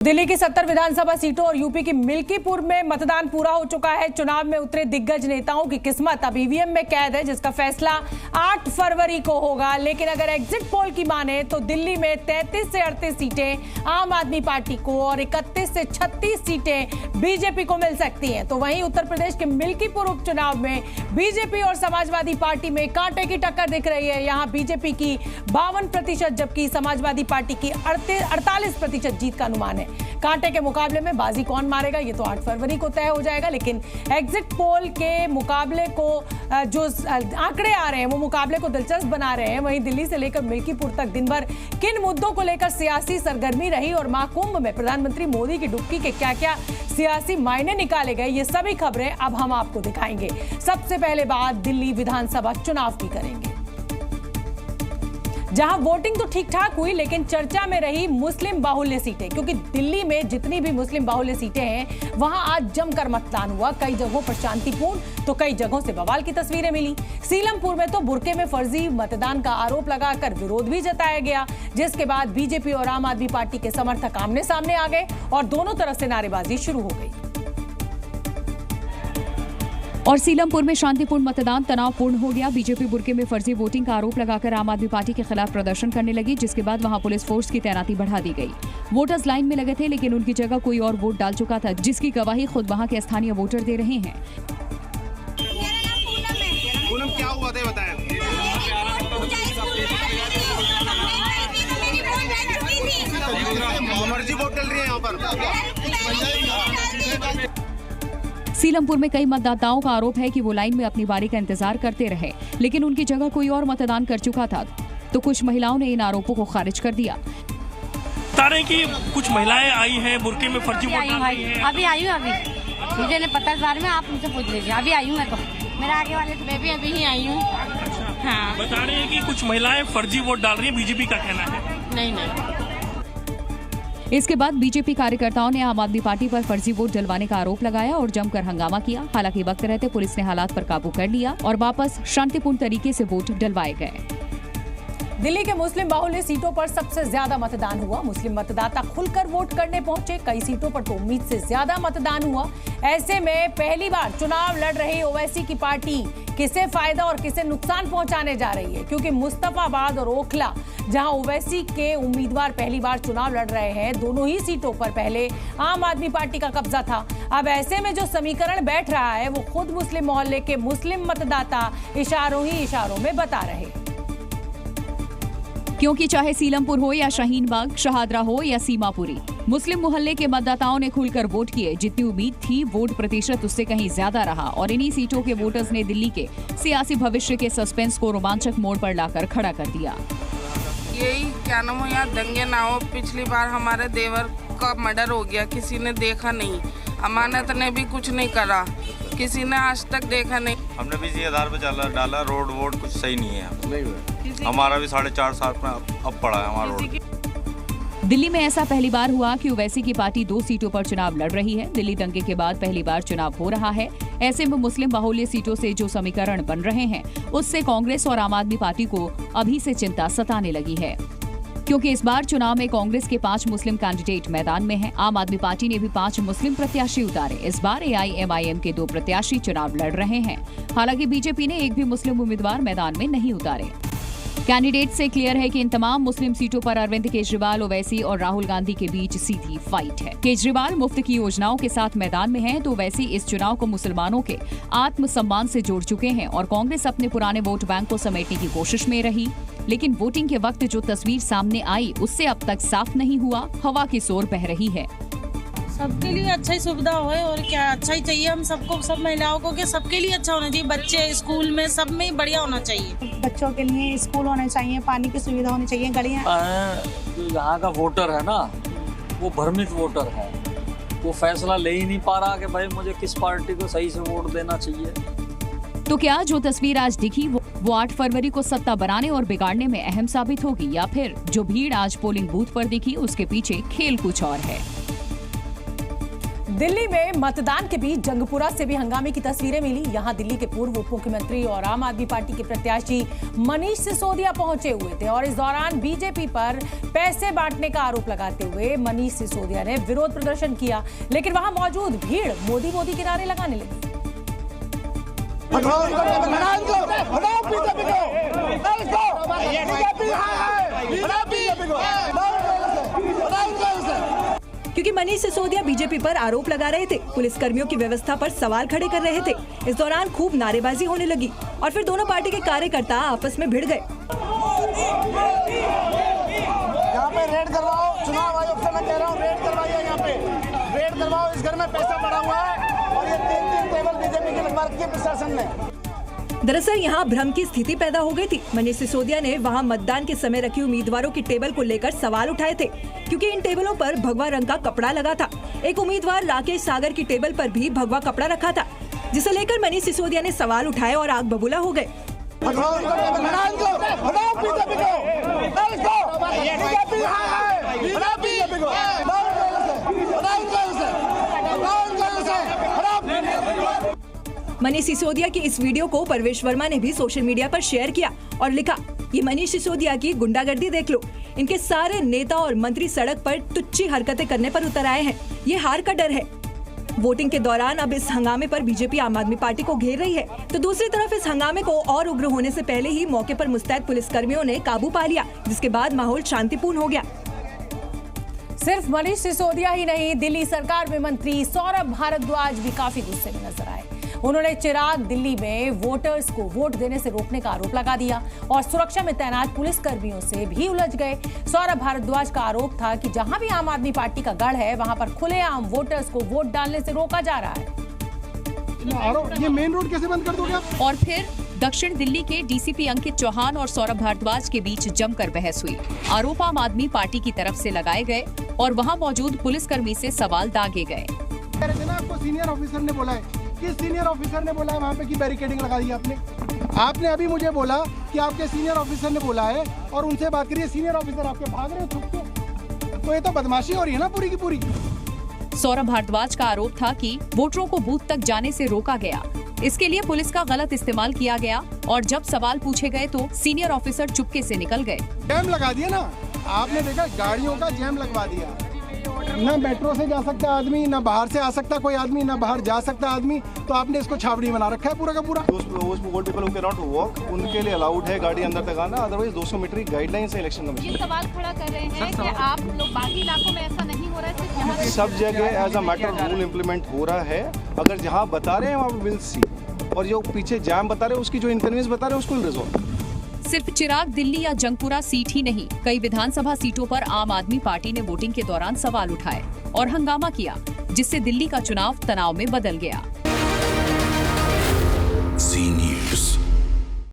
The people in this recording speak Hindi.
दिल्ली की 70 विधानसभा सीटों और यूपी की मिल्कीपुर में मतदान पूरा हो चुका है। चुनाव में उतरे दिग्गज नेताओं की किस्मत अब ईवीएम में कैद है, जिसका फैसला 8 फरवरी को होगा। लेकिन अगर एग्जिट पोल की माने तो दिल्ली में 33 से 38 सीटें आम आदमी पार्टी को और 31 से 36 सीटें बीजेपी को मिल सकती हैं। तो वहीं उत्तर प्रदेश के मिल्कीपुर उपचुनाव में बीजेपी और समाजवादी पार्टी में कांटे की टक्कर दिख रही है। यहां बीजेपी की 52% जबकि समाजवादी पार्टी की 48% जीत का अनुमान है। कांटे के मुकाबले में बाजी कौन मारेगा ये तो 8 फरवरी को तय हो जाएगा। लेकिन एग्जिट पोल के मुकाबले को जो आंकड़े आ रहे हैं वो मुकाबले को दिलचस्प बना रहे हैं। वहीं दिल्ली से लेकर मिल्कीपुर तक दिन भर किन मुद्दों को लेकर सियासी सरगर्मी रही और महाकुंभ में प्रधानमंत्री मोदी की डुबकी के क्या क्या सियासी मायने निकाले गए, ये सभी खबरें अब हम आपको दिखाएंगे। सबसे पहले बात दिल्ली विधानसभा चुनाव की करेंगे, जहां वोटिंग तो ठीक ठाक हुई लेकिन चर्चा में रही मुस्लिम बाहुल्य सीटें, क्योंकि दिल्ली में जितनी भी मुस्लिम बाहुल्य सीटें हैं वहां आज जमकर मतदान हुआ। कई जगहों पर शांतिपूर्ण तो कई जगहों से बवाल की तस्वीरें मिली। सीलमपुर में तो बुर्के में फर्जी मतदान का आरोप लगाकर विरोध भी जताया गया, जिसके बाद बीजेपी और आम आदमी पार्टी के समर्थक आमने सामने आ गए और दोनों तरफ से नारेबाजी शुरू हो गई। और सीलमपुर में शांतिपूर्ण मतदान तनावपूर्ण हो गया। बीजेपी बुर्के में फर्जी वोटिंग का आरोप लगाकर आम आदमी पार्टी के खिलाफ प्रदर्शन करने लगी, जिसके बाद वहां पुलिस फोर्स की तैनाती बढ़ा दी गई। वोटर्स लाइन में लगे थे लेकिन उनकी जगह कोई और वोट डाल चुका था, जिसकी गवाही खुद वहां के स्थानीय वोटर दे रहे हैं। पूनम, क्या हुआ था बताएं। मर्जी वोट डल रही है यहाँ पर। सीलमपुर में कई मतदाताओं का आरोप है कि वो लाइन में अपनी बारी का इंतजार करते रहे, लेकिन उनकी जगह कोई और मतदान कर चुका था। तो कुछ महिलाओं ने इन आरोपों को खारिज कर दिया। बता रहे कि कुछ महिलाएं आई हैं बुर्के में फर्जी वोट डाल रही हैं। अभी आई हूँ, अभी मुझे नहीं पता इस बारे में, आप मुझे पूछ लीजिए। अभी आई हूँ मैं, तो मेरे आगे वाले तो मैं भी अभी ही आई हूँ। हाँ, बता रहे हैं कि कुछ महिलाएं फर्जी वोट डाल रही हैं, बीजेपी का कहना है। नहीं। इसके बाद बीजेपी कार्यकर्ताओं ने आम आदमी पार्टी पर फर्जी वोट डलवाने का आरोप लगाया और जमकर हंगामा किया। हालांकि वक्त रहते पुलिस ने हालात पर काबू कर लिया और वापस शांतिपूर्ण तरीके से वोट डलवाए गए। दिल्ली के मुस्लिम बाहुल्य सीटों पर सबसे ज्यादा मतदान हुआ। मुस्लिम मतदाता खुलकर वोट करने पहुंचे। कई सीटों पर तो उम्मीद से ज्यादा मतदान हुआ। ऐसे में पहली बार चुनाव लड़ रही ओवैसी की पार्टी किसे फायदा और किसे नुकसान पहुंचाने जा रही है, क्योंकि मुस्तफाबाद और ओखला जहां ओवैसी के उम्मीदवार पहली बार चुनाव लड़ रहे हैं, दोनों ही सीटों पर पहले आम आदमी पार्टी का कब्जा था। अब ऐसे में जो समीकरण बैठ रहा है वो खुद मुस्लिम मोहल्ले के मुस्लिम मतदाता इशारों ही इशारों में बता रहे, क्योंकि चाहे सीलमपुर हो या शाहीन बाग, शहादरा हो या सीमापुरी, मुस्लिम मोहल्ले के मतदाताओं ने खुलकर वोट किए। जितनी उम्मीद थी वोट प्रतिशत उससे कहीं ज्यादा रहा और इन्हीं सीटों के वोटर्स ने दिल्ली के सियासी भविष्य के सस्पेंस को रोमांचक मोड़ पर लाकर खड़ा कर दिया। यही क्या नाम हो, यहाँ दंगे ना हो। पिछली बार हमारे देवर का मर्डर हो गया, किसी ने देखा नहीं। अमानत ने भी कुछ नहीं करा, किसी ने आज तक देखा नहीं। हमने भी इसी आधार पर डाला। रोड वोड कुछ सही नहीं है। हमारा भी 4.5 साल में अब पड़ा है हमारा रोड। दिल्ली में ऐसा पहली बार हुआ कि ओवैसी की पार्टी 2 सीटों पर चुनाव लड़ रही है। दिल्ली दंगे के बाद पहली बार चुनाव हो रहा है। ऐसे में मुस्लिम बाहुल्य सीटों से जो समीकरण बन रहे हैं उससे कांग्रेस और आम आदमी पार्टी को अभी से चिंता सताने लगी है, क्योंकि इस बार चुनाव में कांग्रेस के 5 मुस्लिम कैंडिडेट मैदान में हैं। आम आदमी पार्टी ने भी 5 मुस्लिम प्रत्याशी उतारे। इस बार AIMIM के 2 प्रत्याशी चुनाव लड़ रहे हैं। हालांकि बीजेपी ने एक भी मुस्लिम उम्मीदवार मैदान में नहीं उतारे। कैंडिडेट से क्लियर है कि इन तमाम मुस्लिम सीटों पर अरविंद केजरीवाल, ओवैसी और राहुल गांधी के बीच सीधी फाइट है। केजरीवाल मुफ्त की योजनाओं के साथ मैदान में हैं, तो ओवैसी इस चुनाव को मुसलमानों के आत्मसम्मान से जोड़ चुके हैं और कांग्रेस अपने पुराने वोट बैंक को समेटने की कोशिश में रही। लेकिन वोटिंग के वक्त जो तस्वीर सामने आई उससे अब तक साफ नहीं हुआ। हवा की सोर बह रही है। सबके लिए अच्छा ही सुविधा हो और क्या अच्छा ही चाहिए हम सबको, सब महिलाओं को, कि सबके लिए अच्छा होना चाहिए। बच्चे स्कूल में सब में बढ़िया होना चाहिए। बच्चों के लिए स्कूल होने चाहिए, पानी की सुविधा होनी चाहिए, गलियाँ। यहाँ का वोटर है ना, वो भ्रमित वोटर है। वो फैसला ले ही नहीं पा रहा कि भाई मुझे किस पार्टी को सही से वोट देना चाहिए। तो क्या जो तस्वीर आज दिखी वो 8 फरवरी को सत्ता बनाने और बिगाड़ने में अहम साबित होगी, या फिर जो भीड़ आज पोलिंग बूथ पर दिखी उसके पीछे खेल कुछ और है? दिल्ली में मतदान के बीच जंगपुरा से भी हंगामे की तस्वीरें मिली। यहां दिल्ली के पूर्व उप मुख्यमंत्री और आम आदमी पार्टी के प्रत्याशी मनीष सिसोदिया पहुंचे हुए थे और इस दौरान बीजेपी पर पैसे बांटने का आरोप लगाते हुए मनीष सिसोदिया ने विरोध प्रदर्शन किया, लेकिन वहां मौजूद भीड़ मोदी मोदी के नारे लगाने लगी। क्योंकि मनीष सिसोदिया बीजेपी पर आरोप लगा रहे थे, पुलिस कर्मियों की व्यवस्था पर सवाल खड़े कर रहे थे। इस दौरान खूब नारेबाजी होने लगी और फिर दोनों पार्टी के कार्यकर्ता आपस में भिड़ गए। यहाँ पे रेड करवाओ, चुनाव आयोग से मैं कह रहा हूँ रेड करवाइए, यहाँ पे रेड करवाओ। इस घर में पैसा पड़ा हुआ है और ये 3 टेबल बीजेपी के लगवा रखी है प्रशासन ने। दरअसल यहाँ भ्रम की स्थिति पैदा हो गई थी। मनीष सिसोदिया ने वहाँ मतदान के समय रखी उम्मीदवारों की टेबल को लेकर सवाल उठाए थे, क्योंकि इन टेबलों पर भगवा रंग का कपड़ा लगा था। एक उम्मीदवार राकेश सागर की टेबल पर भी भगवा कपड़ा रखा था, जिसे लेकर मनीष सिसोदिया ने सवाल उठाए और आग बबूला हो गए। मनीष सिसोदिया की इस वीडियो को परवेश वर्मा ने भी सोशल मीडिया पर शेयर किया और लिखा, ये मनीष सिसोदिया की गुंडागर्दी देख लो। इनके सारे नेता और मंत्री सड़क पर तुच्छी हरकतें करने पर उतर आए हैं। ये हार का डर है। वोटिंग के दौरान अब इस हंगामे पर बीजेपी आम आदमी पार्टी को घेर रही है, तो दूसरी तरफ इस हंगामे को और उग्र होने से पहले ही मौके पर मुस्तैद पुलिस कर्मियों ने काबू पा लिया, जिसके बाद माहौल शांतिपूर्ण हो गया। सिर्फ मनीष सिसोदिया ही नहीं, दिल्ली सरकार में मंत्री सौरभ भारद्वाज भी काफी गुस्से में नजर आए। उन्होंने चिराग दिल्ली में वोटर्स को वोट देने से रोकने का आरोप लगा दिया और सुरक्षा में तैनात पुलिस कर्मियों से भी उलझ गए। सौरभ भारद्वाज का आरोप था कि जहां भी आम आदमी पार्टी का गढ़ है, वहां पर खुलेआम वोटर्स को वोट डालने से रोका जा रहा है। ये मेन रोड कैसे बंद कर दोगे आप? और फिर दक्षिण दिल्ली के डीसीपी अंकित चौहान और सौरभ भारद्वाज के बीच जमकर बहस हुई। आरोप आम आदमी पार्टी की तरफ से लगाए गए और वहां मौजूद पुलिसकर्मी से सवाल दागे गए। आपको सीनियर ऑफिसर ने बोला है, किस सीनियर ऑफिसर ने बोला है वहाँ पे की बैरिकेडिंग लगा दी आपने अभी मुझे बोला कि आपके सीनियर ऑफिसर ने बोला है और उनसे बात करिए। सीनियर ऑफिसर आपके भाग रहे हैं छुप के, तो ये तो बदमाशी हो रही है ना पूरी की पूरी। सौरभ भारद्वाज का आरोप था कि वोटरों को बूथ तक जाने से रोका गया। इसके लिए पुलिस का गलत इस्तेमाल किया गया और जब सवाल पूछे गए तो सीनियर ऑफिसर चुपके से निकल गए। जैम लगा दिया ना आपने, देखा गाड़ियों का जैम लगवा दिया। ना मेट्रो से जा सकता आदमी, ना बाहर से आ सकता कोई आदमी, ना बाहर जा सकता आदमी, तो आपने इसको छावनी बना रखा है पूरा का पूरा। उनके लिए अलाउड है गाड़ी अंदर तक आना, अदरवाइज 200 मीटर की गाइडलाइंस है इलेक्शन कमीशन। ये सवाल खड़ा कर रहे हैं कि आप लोग बाकी इलाकों में ऐसा नहीं हो रहा है, सब जगह as a matter rule implement हो रहा है। अगर जहाँ बता रहे हैं वहाँ पे विल सी, और जो पीछे जाम बता रहे हैं उसकी जो इनकन्वीनियंस बता रहे हैं उसको रिजॉल्व। सिर्फ चिराग दिल्ली या जंगपुरा सीट ही नहीं, कई विधानसभा सीटों पर आम आदमी पार्टी ने वोटिंग के दौरान सवाल उठाए और हंगामा किया, जिससे दिल्ली का चुनाव तनाव में बदल गया।